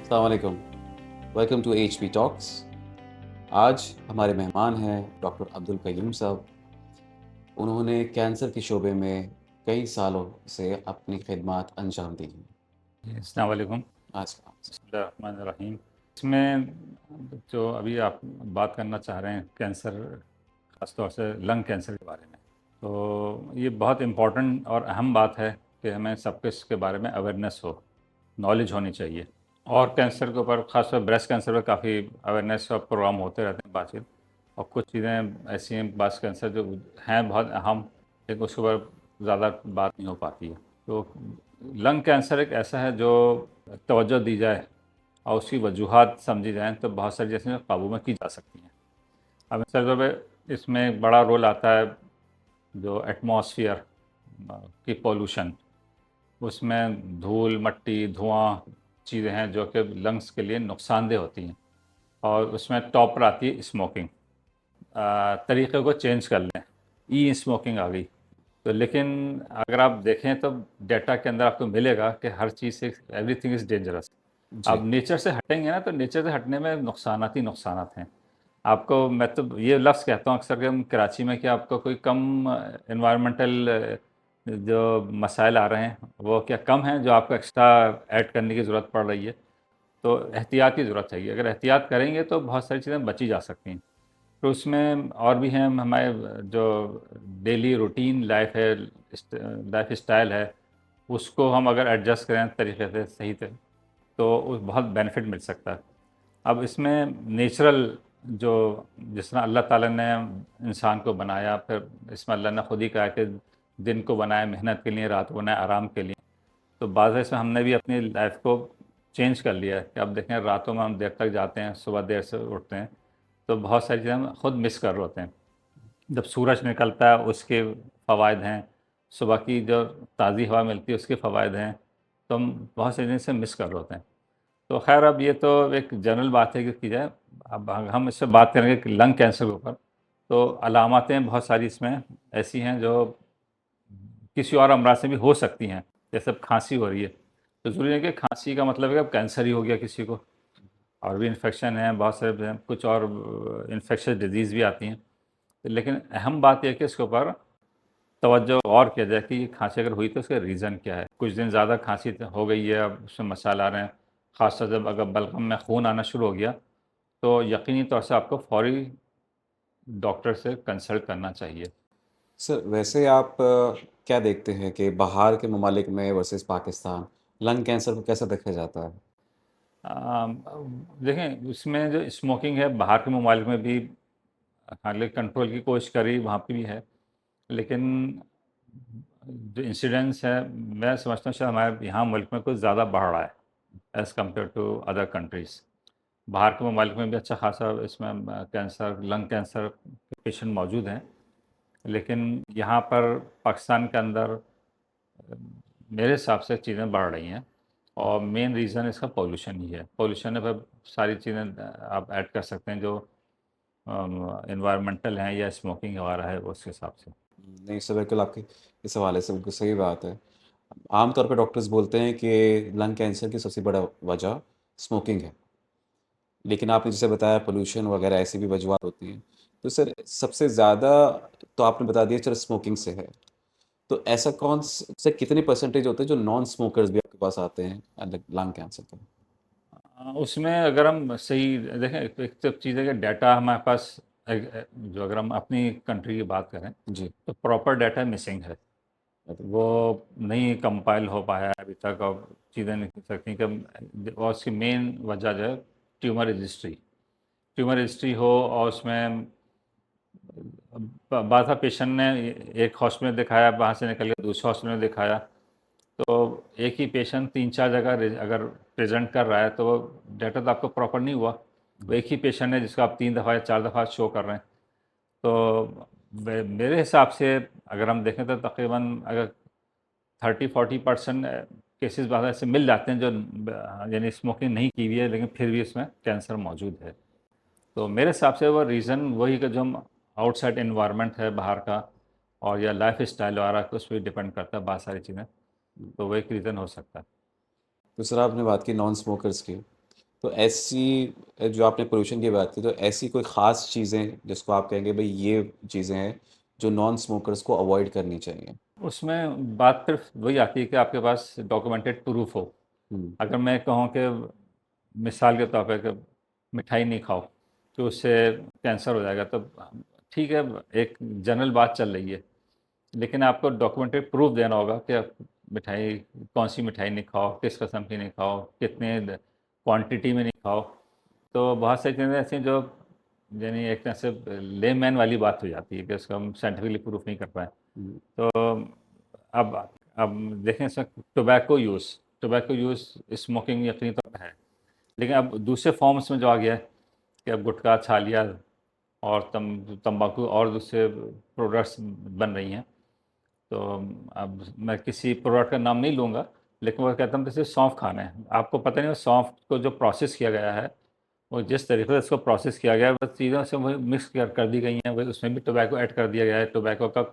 अस्सलाम वालेकुम। Welcome to HP Talks. आज हमारे मेहमान हैं डॉक्टर अब्दुल कय्यूम साहब। उन्होंने कैंसर के शोबे में कई सालों से अपनी खिदमात अंजाम दी हैं। जी, अस्सलाम वालेकुम। आज का बिस्मिल्लाहिर्रहमानिर्रहीम। इसमें जो अभी आप बात करना चाह रहे हैं कैंसर, ख़ास तौर से लंग कैंसर के बारे में, तो ये बहुत इम्पोर्टेंट और अहम बात है कि हमें सबको इसके बारे में अवेयरनेस हो, नॉलेज होनी चाहिए। और कैंसर के ऊपर, ख़ासतौर ब्रेस्ट कैंसर पर काफ़ी अवेयरनेस का प्रोग्राम होते रहते हैं, बातचीत। और कुछ चीज़ें ऐसी हैं, ब्रेस्ट कैंसर जो हैं बहुत अहम, लेकिन उसके ऊपर ज़्यादा बात नहीं हो पाती है। तो लंग कैंसर एक ऐसा है जो तवज्जो दी जाए और उसकी वजूहात समझी जाएँ तो बहुत सारी चीज़ें काबू में की जा सकती हैं। अब मिसाल के तौर पे इसमें एक बड़ा रोल आता है जो एटमॉस्फेयर की पॉल्यूशन, उसमें धूल, मट्टी, धुआँ चीज़ें हैं जो कि लंग्स के लिए नुकसानदेह होती हैं। और उसमें टॉप पर आती है स्मोकिंग। तरीक़े को चेंज कर लें, ई स्मोकिंग आ गई। तो लेकिन अगर आप देखें तो डेटा के अंदर आपको मिलेगा कि हर चीज़ से एवरीथिंग इज़ डेंजरस। जी, आप नेचर से हटेंगे ना, तो नेचर से हटने में नुकसानात ही नुकसानात हैं। आपको, मैं तो ये लफ्ज़ कहता हूँ अक्सर कि हम कराची में, कि आपको कोई कम एनवायरमेंटल जो मसाइल आ रहे हैं वो क्या कम हैं जो आपको एक्स्ट्रा ऐड करने की ज़रूरत पड़ रही है। तो एहतियात की ज़रूरत चाहिए। अगर एहतियात करेंगे तो बहुत सारी चीज़ें बची जा सकती हैं। तो उसमें और भी हैं हमारे जो डेली रूटीन लाइफ है, लाइफ स्टाइल है, उसको हम अगर एडजस्ट करें तरीके से सही से, तो उस बहुत बेनिफिट मिल सकता है। अब इसमें नेचुरल जो, जिस तरह अल्लाह ताला ने इंसान को बनाया, फिर इसमें अल्लाह ने खुद ही कहा कि दिन को बनाया मेहनत के लिए, रात को बनाया आराम के लिए। तो बाज़ इसमें हमने भी अपनी लाइफ को चेंज कर लिया है कि अब देखें रातों में हम देर तक जाते हैं, सुबह देर से उठते हैं, तो बहुत सारी चीज़ें हम खुद मिस कर रहे होते हैं। जब सूरज निकलता है उसके फ़वाइद हैं, सुबह की जो ताज़ी हवा मिलती है उसके फ़वाइद हैं, तो हम बहुत सारी चीज़ें से मिस कर रहे होते हैं। तो ख़ैर, अब ये तो एक जनरल बात है कि की जाए। अब हम इससे बात करेंगे कि लंग कैंसर के ऊपर, तो अलामतें बहुत सारी इसमें ऐसी हैं जो किसी और अमराज से भी हो सकती हैं। जैसे अब खांसी हो रही है, तो ज़रूरी है कि खांसी का मतलब है कि अब कैंसर ही हो गया किसी को। और भी इन्फेक्शन है, बहुत सारे कुछ और इन्फेक्शस डिजीज़ भी आती हैं। लेकिन अहम बात यह है कि इसके ऊपर तवज्जो और किया जाए कि ये खांसी अगर हुई तो उसका रीज़न क्या है। कुछ दिन ज़्यादा खांसी हो गई है, अब उसमें मसाल आ रहे हैं, ख़ासतौर जब अगर बलगम में खून आना शुरू हो गया, तो यकीनी तौर से आपको फ़ौरी डॉक्टर से कंसल्ट करना चाहिए। सर वैसे आप क्या देखते हैं कि बाहर के ममालिक में वर्सेस पाकिस्तान लंग कैंसर को कैसा देखा जाता है? देखें, इसमें जो स्मोकिंग है बाहर के ममालिक में भी हालांकि कंट्रोल की कोशिश करी, वहाँ पे भी है, लेकिन जो इंसिडेंस है, मैं समझता हूँ शायद हमारे यहाँ मुल्क में कुछ ज़्यादा बढ़ रहा है as compared to other countries. बाहर के ममालिक में भी अच्छा खासा इसमें कैंसर, लंग कैंसर के पेशेंट मौजूद हैं, लेकिन यहाँ पर पाकिस्तान के अंदर मेरे हिसाब से चीज़ें बढ़ रही हैं। और मेन रीज़न इसका पॉल्यूशन ही है। पॉल्यूशन है, फिर सारी चीज़ें आप ऐड कर सकते हैं जो एनवायरमेंटल हैं या स्मोकिंग वगैरह है उस हिसाब से। नहीं सर, बिल्कुल आपकी इस हवाले से बिल्कुल सही बात है। आम तौर पे डॉक्टर्स बोलते हैं कि लंग कैंसर की सबसे बड़ा वजह स्मोकिंग है। लेकिन आपने जैसे बताया पोल्यूशन वगैरह ऐसी भी वजूहत होती हैं। तो सर सबसे ज़्यादा तो आपने बता दिया चलो स्मोकिंग से है। तो ऐसा कौन से कितने परसेंटेज होते हैं जो नॉन स्मोकर्स भी आपके पास आते हैं लंग कैंसर का? उसमें अगर हम सही देखें, एक एक तो चीज़ है कि डाटा हमारे पास, जो अगर हम अपनी कंट्री की बात करें, जी। तो प्रॉपर डाटा मिसिंग है। वो नहीं कंपाइल हो पाया है अभी तक, और चीज़ें नहीं कह सकती कि, और उसकी मेन वजह जो है ट्यूमर रजिस्ट्री। ट्यूमर रजिस्ट्री हो और उसमें बात है, पेशेंट ने एक हॉस्पिटल में दिखाया, वहाँ से निकल के दूसरे हॉस्पिटल में दिखाया, तो एक ही पेशेंट 3-4 जगह अगर प्रेजेंट कर रहा है तो वो डाटा तो आपको प्रॉपर नहीं हुआ। वो एक ही पेशेंट है जिसको आप 3 दफ़ा या 4 दफ़ा शो कर रहे हैं। तो मेरे हिसाब से अगर हम देखें तो तकरीबन अगर 30-40% केसेस बाद ऐसे मिल जाते हैं जो यानी स्मोकिंग नहीं की हुई है लेकिन फिर भी इसमें कैंसर मौजूद है। तो मेरे हिसाब से वो रीज़न वही कि जो हम आउटसाइड एनवायरनमेंट है बाहर का, और या लाइफ स्टाइल वगैरह उस पर डिपेंड करता है बहुत सारी चीज़ें। तो वो एक रीज़न हो सकता है। तो सर आपने बात की नॉन स्मोकर्स की। तो ऐसी जो आपने पोल्यूशन की बात की, तो ऐसी कोई ख़ास चीज़ें जिसको आप कहेंगे भई ये चीज़ें हैं जो नॉन स्मोकर्स को अवॉइड करनी चाहिए? उसमें बात सिर्फ वही आती है कि आपके पास डॉक्यूमेंटेड प्रूफ हो। हुँ, अगर मैं कहूँ कि मिसाल के तौर पे कि मिठाई नहीं खाओ तो उससे कैंसर हो जाएगा, तो ठीक है, एक जनरल बात चल रही है, लेकिन आपको डॉक्यूमेंटेड प्रूफ देना होगा कि आप मिठाई, कौन सी मिठाई नहीं खाओ, किस किस्म की नहीं खाओ, कितने क्वांटिटी में नहीं खाओ। तो बहुत सारी चीज़ें ऐसी हैं जो यानी एक तरह से लेमैन वाली बात हो जाती है कि उसको हम साइंटिफिकली प्रूफ नहीं कर पाए। हुँ, तो अब अब देखें इसमें टोबैको यूज़ स्मोकिंग यकीनी तौर पे है, लेकिन अब दूसरे फॉर्म्स में जो आ गया है कि अब गुटखा, छालिया और तंबाकू और दूसरे प्रोडक्ट्स बन रही हैं। तो अब मैं किसी प्रोडक्ट का नाम नहीं लूँगा, लेकिन वो कहता हूँ जैसे सौंफ खाना है। आपको पता नहीं वो सौंफ को जो प्रोसेस किया गया है, वो जिस तरीके से इसको प्रोसेस किया गया है, वो चीज़ों से वही मिक्स कर दी गई हैं, वही उसमें भी टोबैको ऐड कर दिया गया है, टोबैको का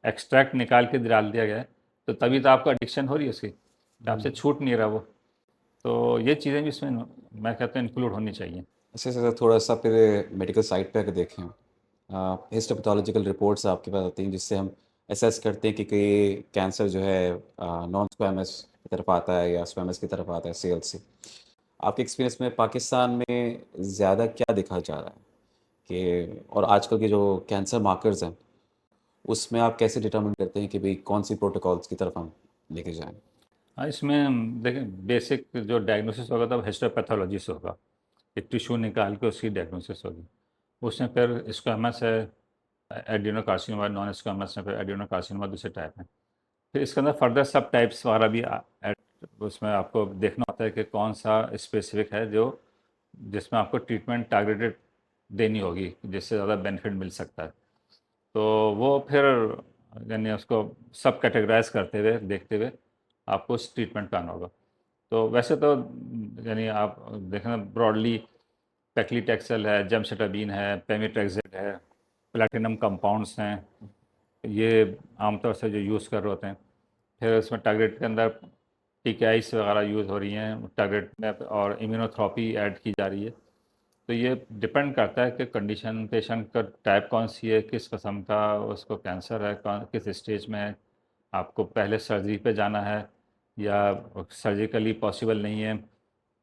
एक्सट्रैक्ट निकाल के डाल दिया गया है, तो तभी तो आपको एडिक्शन हो रही है उसकी, तो हुँ। आपसे छूट नहीं रहा वो। तो ये चीज़ें भी इसमें मैं कहता हूँ इंक्लूड होनी चाहिए। अच्छा सर थोड़ा-सा फिर मेडिकल साइड पे अगर देखें हिस्टोपैथोलॉजिकल रिपोर्ट्स आपके पास आती हैं जिससे हम असेस करते हैं कि कहीं कैंसर जो है नॉन स्क्वैमस की तरफ आता है या स्क्वैमस की तरफ आता है सेल से। आपके एक्सपीरियंस में पाकिस्तान में ज़्यादा क्या देखा जा रहा है कि और आजकल के जो कैंसर मार्कर्स हैं, उसमें आप कैसे डिटरमिन करते हैं कि भई कौन-सी प्रोटोकॉल्स की तरफ हम लेके जाएँ? हाँ, इसमें देखें बेसिक जो डायग्नोसिस होगा तो हिस्टोपैथोलॉजी से होगा। एक टिश्यू निकाल के उसकी डायग्नोसिस होगी। उसमें फिर स्क्वेमस है, एडिनोकार्सिनोमा, नॉन स्क्वेमस है, फिर एडिनोकार्सिनोमा दूसरे टाइप हैं। फिर इसके अंदर फर्दर सब टाइप्स वगैरह भी उसमें आपको देखना होता है कि कौन सा स्पेसिफिक है जो जिसमें आपको ट्रीटमेंट टारगेटेड देनी होगी, जिससे ज़्यादा बेनिफिट मिल सकता है। तो वो फिर यानी उसको सब कैटेगराइज करते हुए देखते हुए आपको उस ट्रीटमेंट पे आना होगा। तो वैसे तो यानी आप देखना ब्रॉडली पैक्लीटैक्सेल है, जेमसिटाबीन है, पेमीट्रेक्सेड है, प्लैटिनम कंपाउंड्स हैं, ये आमतौर से जो यूज़ कर रहे होते हैं। फिर उसमें टारगेट के अंदर टीकेआईस वगैरह यूज़ हो रही हैं टारगेट में, और इम्यूनोथेरेपी ऐड की जा रही है। तो ये डिपेंड करता है कि कंडीशन पेशेंट का टाइप कौन सी है, किस किस्म का उसको कैंसर है, कौन किस स्टेज में है, आपको पहले सर्जरी पे जाना है या सर्जिकली पॉसिबल नहीं है,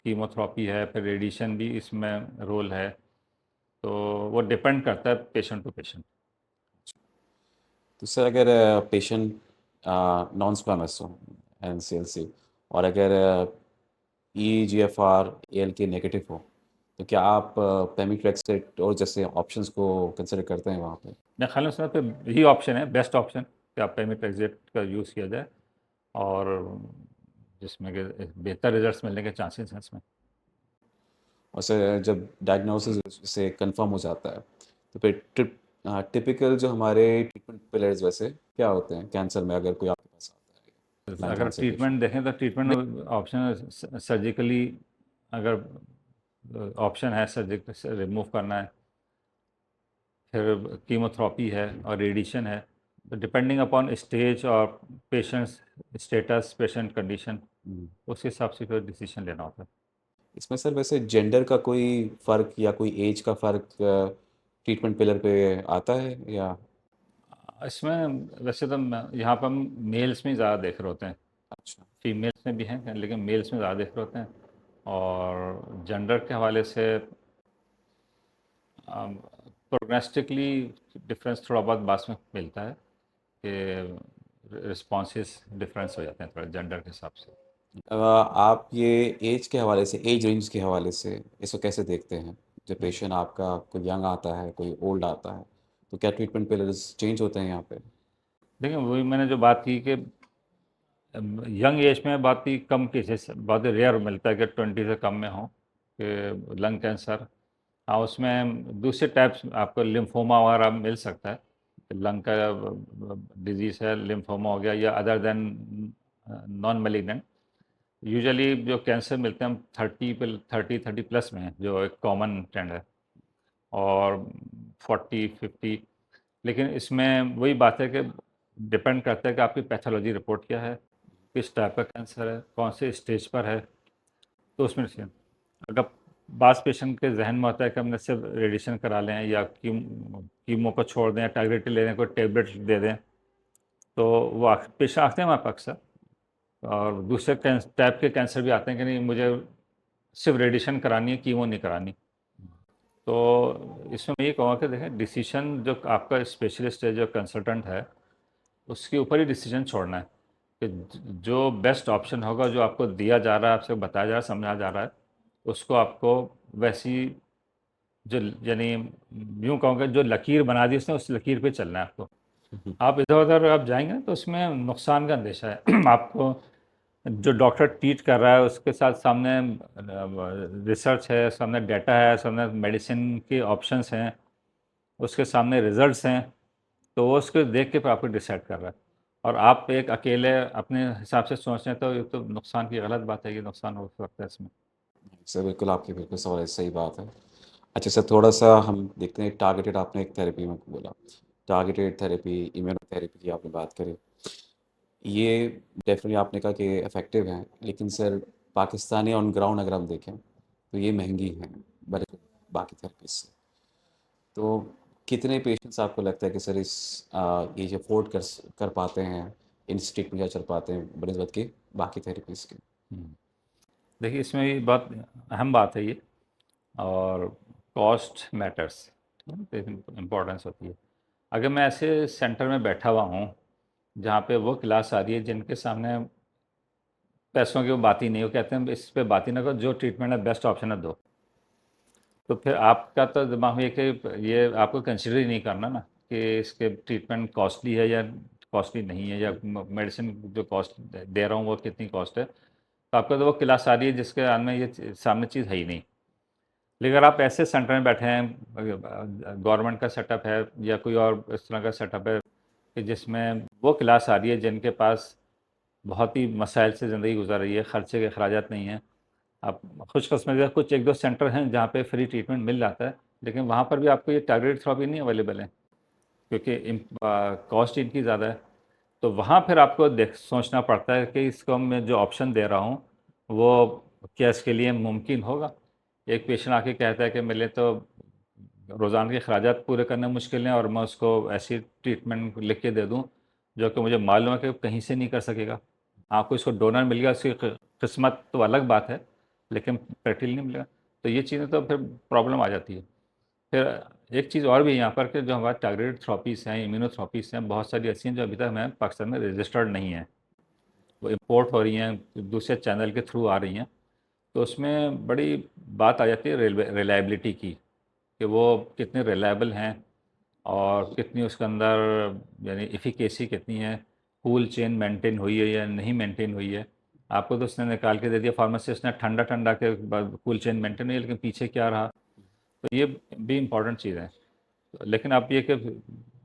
कीमोथेरेपी है, फिर रेडिएशन भी इसमें रोल है। तो वो डिपेंड करता है पेशेंट टू पेशेंट। तो सर अगर पेशेंट नॉन स्क्वैमस हो एनसीएलसी और अगर ईजीएफआर एएलके नेगेटिव हो, तो क्या आप पेमीट्रेक्सेट और जैसे ऑप्शंस को कंसिडर करते हैं वहाँ पे? मेरे ख्याल में उसमें तो यही ऑप्शन है, बेस्ट ऑप्शन, कि आप पेमीट्रेक्सेट का यूज़ किया जाए, और जिसमें कि बेहतर रिजल्ट्स मिलने के चांसेस हैं इसमें। और सर जब डायग्नोसिस से कंफर्म हो जाता है, तो फिर टिपिकल जो हमारे ट्रीटमेंट पिलर्स वैसे क्या होते हैं कैंसर में अगर कोई आपके पास आता है लंग अगर कैंसर पेशेंट? ट्रीटमेंट देखें तो ट्रीटमेंट ऑप्शन सर्जिकली, अगर ऑप्शन है सर्जिकल से रिमूव करना है, फिर कीमोथेरेपी है और रेडिएशन है। तो डिपेंडिंग अपॉन स्टेज और पेशेंट्स स्टेटस, पेशेंट कंडीशन, हुँ। उस हिसाब से फिर डिसीजन लेना होता है। इसमें सर वैसे जेंडर का कोई फ़र्क या कोई ऐज का फ़र्क ट्रीटमेंट पिलर पे आता है या इसमें वैसे तो यहाँ पर हम मेल्स में ज़्यादा देख रहे होते हैं, अच्छा। फीमेल्स में भी हैं लेकिन मेल्स में ज़्यादा देख रहे होते हैं। और जेंडर के हवाले से प्रोग्नोस्टिकली डिफरेंस थोड़ा बहुत बाद में मिलता है कि रिस्पॉन्सेस डिफरेंस हो जाते हैं थोड़ा जेंडर के हिसाब से। आप ये ऐज के हवाले से ऐज रेंज के हवाले से इसको कैसे देखते हैं? जब पेशेंट आपका कोई यंग आता है, कोई ओल्ड आता है, तो क्या ट्रीटमेंट पिलर्स चेंज होते हैं यहाँ पे? देखिए वही मैंने जो बात की कि यंग एज में बहुत ही कम केसेस, बहुत ही रेयर मिलता है कि 20 से कम में हो कि लंग कैंसर। हाँ, उसमें दूसरे टाइप्स आपको लिम्फोमा वगैरह मिल सकता है, लंग का डिजीज़ है, लिम्फोमा हो गया, या other than non malignant. Usually जो कैंसर मिलते हैं हम 30 प्लस में हैं, जो एक कॉमन ट्रेंड है, और 40-50। लेकिन इसमें वही बात है कि डिपेंड करता है कि आपकी पैथोलॉजी रिपोर्ट क्या है, किस टाइप का कैंसर है, कौन से स्टेज पर है, तो उसमें से अगर बास पेशेंट के जहन में होता है कि हमने सिर्फ रेडिएशन करा लें या कीमो को छोड़ दें, टारगेट ले लें, कोई टेबलेट दे दें, तो वो पेशेंट आते हैं वहाँ पर अक्सर। और दूसरे टाइप के कैंसर भी आते हैं कि नहीं मुझे सिर्फ रेडिएशन करानी है, कीमो नहीं करानी। तो इसमें मैं ये कहूँगा कि देखें, डिसीजन जो आपका स्पेशलिस्ट है, जो कंसल्टेंट है, उसके ऊपर ही डिसीजन छोड़ना है कि जो बेस्ट ऑप्शन होगा, जो आपको दिया जा रहा है, आपसे बताया जा रहा है, समझाया जा रहा है, उसको आपको वैसी जो यानी यूँ कहूँगा जो लकीर बना दी उसने, उस लकीर पे चलना है आपको। आप इधर-उधर आप जाएँगे ना तो उसमें नुकसान का अंदेशा है। आपको जो डॉक्टर ट्रीट कर रहा है उसके साथ सामने रिसर्च है, सामने डाटा है, सामने मेडिसिन के ऑप्शंस हैं, उसके सामने रिजल्ट्स हैं, तो वो उसको देख के फिर आपको डिसाइड कर रहा है। और आप एक अकेले अपने हिसाब से सोच रहे हैं तो ये तो नुकसान की गलत बात है, ये नुकसान हो सकता है इसमें। सर बिल्कुल आपकी बिल्कुल सवाल सही बात है। अच्छा सर थोड़ा-सा हम देखते हैं टारगेटेड आपने एक थेरेपी में बोला। टारगेटेड थेरेपी, इम्यूनोथेरेपी की आपने बात करी। ये डेफ़िनेटली आपने कहा कि इफ़ेक्टिव हैं, लेकिन सर पाकिस्तानी ऑन ग्राउंड अगर हम देखें, तो ये महँगी हैं बल्कि बाकी थेरेपीज़ से। तो कितने पेशेंट्स आपको लगता है कि सर ये जो अफ़ोर्ड कर पाते हैं, इन ट्रीटमेंट या चल पाते हैं बनिस्बत के बाकी थेरेपीज़ के? हुँ। देखिए इसमें भी बहुत अहम बात है ये, और कॉस्ट मैटर्स, इम्पोर्टेंस होती है। अगर मैं ऐसे सेंटर में बैठा हुआ हूँ, जहाँ पे वो क्लास आ रही है जिनके सामने पैसों की वो बात ही नहीं, वो कहते हैं इस पे बात ही ना करो, जो ट्रीटमेंट है बेस्ट ऑप्शन है दो। तो फिर आपका तो दिमाग में ये आपको कंसिडर ही नहीं करना ना कि इसके ट्रीटमेंट कॉस्टली है या कॉस्टली नहीं है, या मेडिसिन जो कॉस्ट दे रहा हूँ वो कितनी कॉस्ट है। तो आपका तो वो क्लास आ रही है जिसके में सामने चीज़ है ही नहीं। लेकिन अगर आप ऐसे सेंटर में बैठे हैं, गवर्नमेंट का सेटअप है या कोई और इस तरह का सेटअप है कि जिसमें वो क्लास आ रही है जिनके पास बहुत ही मसाइल से ज़िंदगी गुजर रही है, खर्चे के अखराजात नहीं हैं। आप खुशकिस्मती से कुछ 1-2 सेंटर हैं जहाँ पे फ्री ट्रीटमेंट मिल जाता है, लेकिन वहाँ पर भी आपको ये टारगेटेड थेरेपी नहीं अवेलेबल है, क्योंकि कॉस्ट इनकी ज़्यादा है। तो वहाँ फिर आपको सोचना पड़ता है कि इसको मैं जो ऑप्शन दे रहा हूँ, वो क्या इसके लिए मुमकिन होगा? एक पेशेंट आके कहता है कि मेरे लिए तो रोज़ाना के अखराजात पूरे करने मुश्किल हैं और मैं उसको ऐसी ट्रीटमेंट लिख के दे दूँ, जो कि मुझे मालूम है कि वो कहीं से नहीं कर सकेगा। आपको इसको डोनर मिल गया, उसकी किस्मत तो अलग बात है, लेकिन प्रैक्टिकली नहीं मिलेगा। तो ये चीज़ें तो फिर प्रॉब्लम आ जाती है। फिर एक चीज़ और भी है यहाँ पर कि जो हमारे टारगेटेड थेरेपीज़ हैं, इम्यूनोथेरेपीज़ हैं, बहुत सारी ऐसी हैं जो अभी तक हमें पाकिस्तान में रजिस्टर्ड नहीं हैं। वो इम्पोर्ट हो रही हैं, दूसरे चैनल के थ्रू आ रही हैं। तो उसमें बड़ी बात आ जाती है रिलायबिलिटी की, कि वो कितने रिलायबल हैं और कितनी उसके अंदर यानी एफिकेसी कितनी है, कूल चेन मेंटेन हुई है या नहीं मेंटेन हुई है। आपको तो उसने निकाल के दे दिया, फार्मासिस्ट ने ठंडा-ठंडा के बाद कूल चेन मेंटेन हुई है, लेकिन पीछे क्या रहा? तो ये भी इम्पोर्टेंट चीज़ है। लेकिन अब ये कि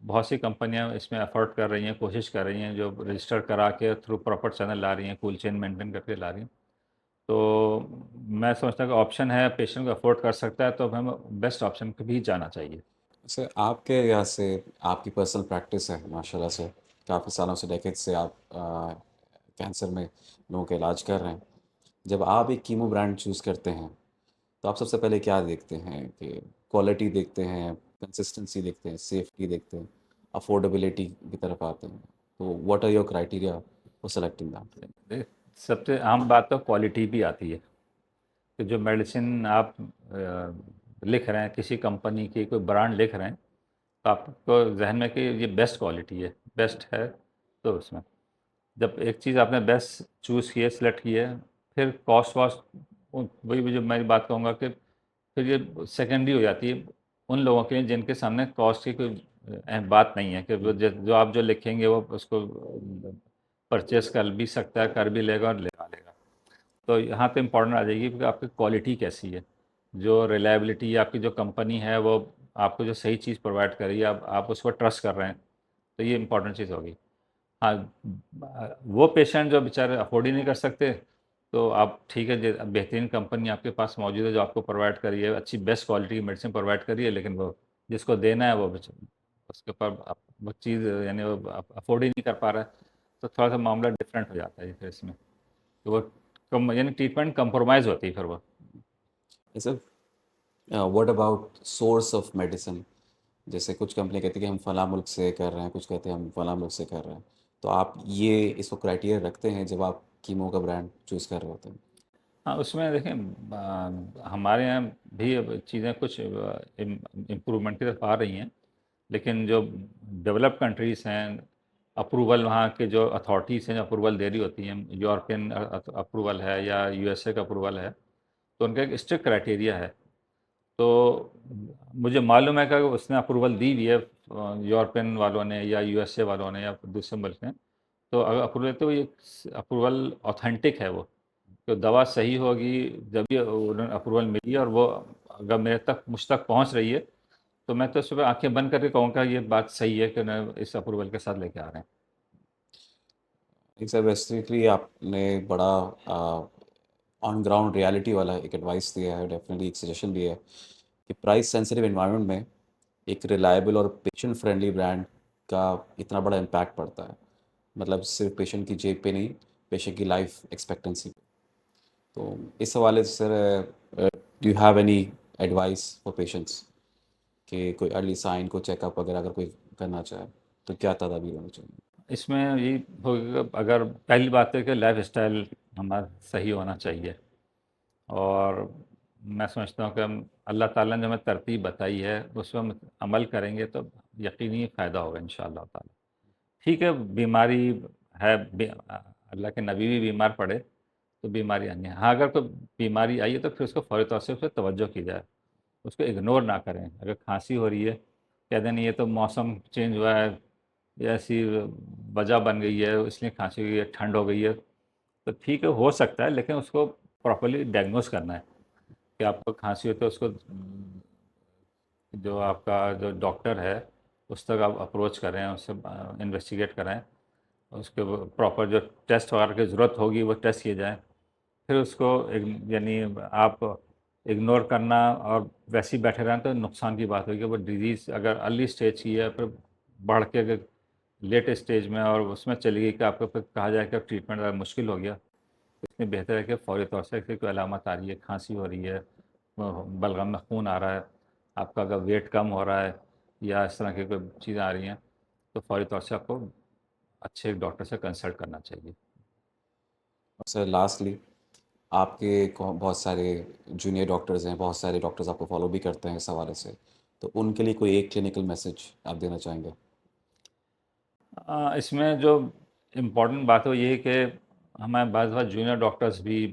बहुत सी कंपनियां इसमें एफर्ट कर रही हैं, कोशिश कर रही हैं, जो रजिस्टर करा के थ्रू प्रॉपर चैनल ला रही हैं, कूल चेन मेंटेन करके ला रही हैं। तो मैं समझता हूँ कि ऑप्शन है, पेशेंट को अफोर्ड कर सकता है, तो हमें बेस्ट ऑप्शन पे भी जाना चाहिए। सर आपके यहाँ से आपकी पर्सनल प्रैक्टिस है माशाल्लाह से काफ़ी सालों से डेकेड से आप कैंसर में लोगों का इलाज कर रहे हैं। जब आप एक कीमो ब्रांड चूज़ करते हैं तो आप सबसे पहले क्या देखते हैं कि क्वालिटी देखते हैं, कंसिस्टेंसी देखते हैं, सेफ्टी देखते हैं, अफोर्डेबिलिटी की तरफ आते हैं। तो what are your criteria for selecting that? सबसे आम बात तो क्वालिटी भी आती है कि जो मेडिसिन आप लिख रहे हैं, किसी कंपनी की कोई ब्रांड लिख रहे हैं, तो आपको जहन में कि ये बेस्ट क्वालिटी है, बेस्ट है, तो उसमें जब एक चीज़ आपने बेस्ट चूज़ की है, सेलेक्ट की है, फिर कॉस्ट वॉस्ट वही जो मैं बात कहूँगा कि फिर ये सेकेंडरी हो जाती है उन लोगों के लिए जिनके सामने कॉस्ट की कोई अहम बात नहीं है, कि वो जो आप जो लिखेंगे वो उसको परचेस कर भी सकता है, कर भी लेगा और लेगा लेगा। तो यहाँ पे इम्पोर्टेंट आ जाएगी कि आपकी क्वालिटी कैसी है, जो रिलायबिलिटी आपकी जो कंपनी है वो आपको जो सही चीज़ प्रोवाइड कर रही है, आप उस पर ट्रस्ट कर रहे हैं, तो ये इंपॉर्टेंट चीज़ होगी। हाँ, वो पेशेंट जो बेचारे अफ़ोर्ड ही नहीं कर सकते, तो आप ठीक है, बेहतरीन कंपनी आपके पास मौजूद है जो आपको प्रोवाइड कर रही है, अच्छी बेस्ट क्वालिटी की मेडिसिन प्रोवाइड कर रही है, लेकिन वो जिसको देना है वो उसके ऊपर वो चीज़ यानी वो अफ़ोर्ड ही नहीं कर पा रहा है, तो थोड़ा-सा मामला डिफरेंट हो जाता है फिर इसमें। तो वो कम यानी ट्रीटमेंट कंप्रोमाइज़ होती है फिर वो। Sir what about source of medicine? जैसे कुछ कंपनी कहती है कि हम फलाँ मुल्क से कर रहे हैं, कुछ कहते हैं हम फलाँ मुल्क से कर रहे हैं। तो आप ये इसको क्राइटेरिया रखते हैं जब आप कीमो का ब्रांड चूज़ कर रहे होते हैं? हाँ, उसमें देखें हमारे यहाँ भी अब चीज़ें कुछ इम्प्रूवमेंट की तरफ आ रही हैं, लेकिन जो डेवलप्ड कंट्रीज़ हैं, अप्रूवल वहाँ के जो अथॉरिटीज़ हैं जो अप्रूवल दे रही होती हैं, यूरोपियन अप्रूवल है या यूएसए का अप्रूवल है, तो उनका एक स्ट्रिक्ट क्राइटेरिया है। तो मुझे मालूम है कि उसने अप्रूवल दी हुई है यूरोपियन वालों ने या यूएसए वालों ने या दूसरे मुल्क ने। तो अगर अप्रूवल तो ये अप्रूवल ऑथेंटिक है वो। तो दवा सही होगी जब भी उन्हें अप्रूवल मिली है और वो अगर मुझ तक पहुँच रही है, तो मैं तो सुबह आँखें बंद करके कहूँगा ये बात सही है कि उन्हें इस अप्रूवल के साथ लेके आ रहे हैं। एक सर बेसिकली आपने बड़ा ऑन ग्राउंड रियलिटी वाला एक एडवाइस दिया है, डेफ़िनिटली एक सजेशन दिया है कि प्राइस सेंसिटिव एनवायरनमेंट में एक रिलायबल और पेशेंट फ्रेंडली ब्रांड का इतना बड़ा इम्पैक्ट पड़ता है। मतलब सिर्फ़ पेशेंट की जेब पे नहीं, पेशेंट की लाइफ़ एक्सपेक्टेंसी पे। तो इस हवाले से sir do you have any advice for patients कि कोई अर्ली साइन को चेकअप वगैरह अगर कोई करना चाहे, तो क्या तदाबीर होनी चाहिए? इसमें यही होगा, अगर पहली बात है कि लाइफ़स्टाइल हमारा सही होना चाहिए और मैं समझता हूँ कि हम अल्लाह ताला ने जो हमें तरतीब बताई है, उस पे हम अमल करेंगे तो यकीनी फ़ायदा होगा इंशाअल्लाह ताला। ठीक है, बीमारी है, अल्लाह के नबी भी बीमार पड़े, तो बीमारी आनी है। हाँ, अगर कोई बीमारी आई है तो फिर उसको फ़ौरी तौर से उस पे तवज्जो की जाए, उसको इग्नोर ना करें। अगर खाँसी हो रही है, कह दें नहीं ये तो मौसम चेंज हुआ है या ऐसी वजह बन गई है इसलिए खाँसी हुई है, ठंड हो गई है, तो ठीक है, हो सकता है, लेकिन उसको प्रॉपर्ली डायग्नोज़ करना है कि आपको खाँसी हो तो उसको जो आपका जो डॉक्टर है, उस तक आप अप्रोच करें, उससे इन्वेस्टिगेट कराएँ, उसके प्रॉपर जो टेस्ट वगैरह की ज़रूरत होगी वो टेस्ट किए जाएँ। फिर उसको यानी आप इग्नोर करना और वैसे ही बैठे रहें तो नुकसान की बात होगी। वो डिज़ीज़ अगर अर्ली स्टेज की है, फिर बढ़ के अगर लेट स्टेज में और उसमें चली गई कि आपको फिर कहा जाए कि ट्रीटमेंट अगर मुश्किल हो गया, तो इसलिए बेहतर है कि फ़ौरी तौर से ऐसी कोई अलामत आ रही है, खांसी हो रही है, बलगम में खून आ रहा है, आपका अगर वेट कम हो रहा है या इस तरह की कोई चीज़ें आ रही हैं, तो फ़ौरी तौर से आपको अच्छे डॉक्टर से कंसल्ट करना चाहिए। और सर लास्टली आपके बहुत सारे जूनियर डॉक्टर्स हैं, बहुत सारे डॉक्टर्स आपको फॉलो भी करते हैं इस हवाले से, तो उनके लिए कोई एक क्लिनिकल मैसेज आप देना चाहेंगे? इसमें जो इम्पोर्टेंट बात है वो ये है कि हमारे बाज़ बार जूनियर डॉक्टर्स भी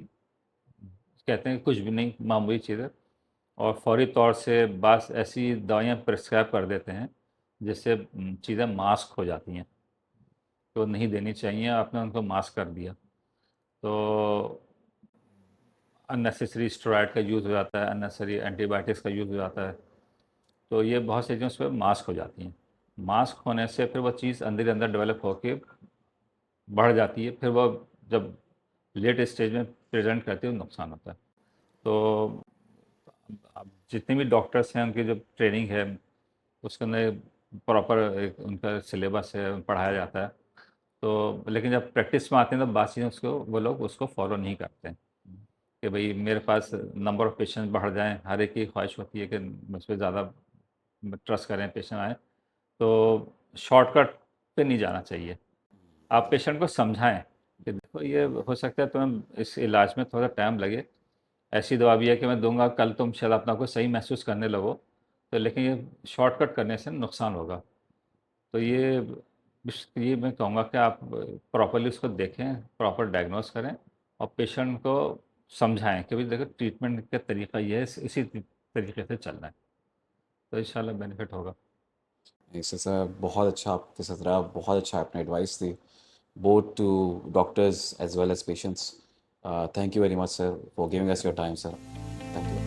कहते हैं कि कुछ भी नहीं, मामूली चीज़ है, और फ़ौरी तौर से बस ऐसी दवाइयाँ प्रिस्क्राइब कर देते हैं जिससे चीज़ें मास्क हो जाती हैं, तो नहीं देनी चाहिए। आपने उनको मास्क कर दिया तो अननेसेसरी स्टेरॉइड का यूज़ हो जाता है, अननेसेसरी एंटीबायोटिक्स का यूज़ हो जाता है, तो ये बहुत सी चीज़ें उस पे मास्क हो जाती हैं। मास्क होने से फिर वो चीज़ अंदर ही अंदर डेवलप होके बढ़ जाती है, फिर वो जब लेट स्टेज में प्रेज़ेंट करती है तो नुकसान होता है। तो अब जितने भी डॉक्टर्स हैं उनकी जो ट्रेनिंग है उसके अंदर प्रॉपर एक उनका सिलेबस है, पढ़ाया जाता है। तो लेकिन जब प्रैक्टिस में आते हैं तो बात चीज़ें उसको वो लोग उसको फ़ॉलो नहीं करते हैं कि भई मेरे पास नंबर ऑफ़ पेशेंट बढ़ जाएँ, हर एक की ख्वाहिश होती है कि मुझ पे ज़्यादा ट्रस्ट करें, पेशेंट आएँ। तो शॉर्टकट पे नहीं जाना चाहिए। आप पेशेंट को समझाएँ कि देखो ये हो सकता है तुम्हें इस इलाज में थोड़ा टाइम लगे। ऐसी दवा भी है कि मैं दूँगा, कल तुम शायद अपने आप को सही महसूस करने लगो, तो लेकिन ये शॉर्टकट करने से नुकसान होगा। तो ये मैं कहूँगा कि आप प्रॉपर्ली उसको देखें, प्रॉपर डायग्नोज़ करें और पेशेंट को समझाएँ कि भई देखो ट्रीटमेंट का तरीका ये है, इसी तरीके से चलना है, तो इंशाल्लाह बेनिफिट होगा। इससे सर बहुत अच्छा आपके साथ रहा, बहुत अच्छा आपने एडवाइस दी, both to doctors as well as patients. Thank you very much sir for giving us your time sir. Thank you.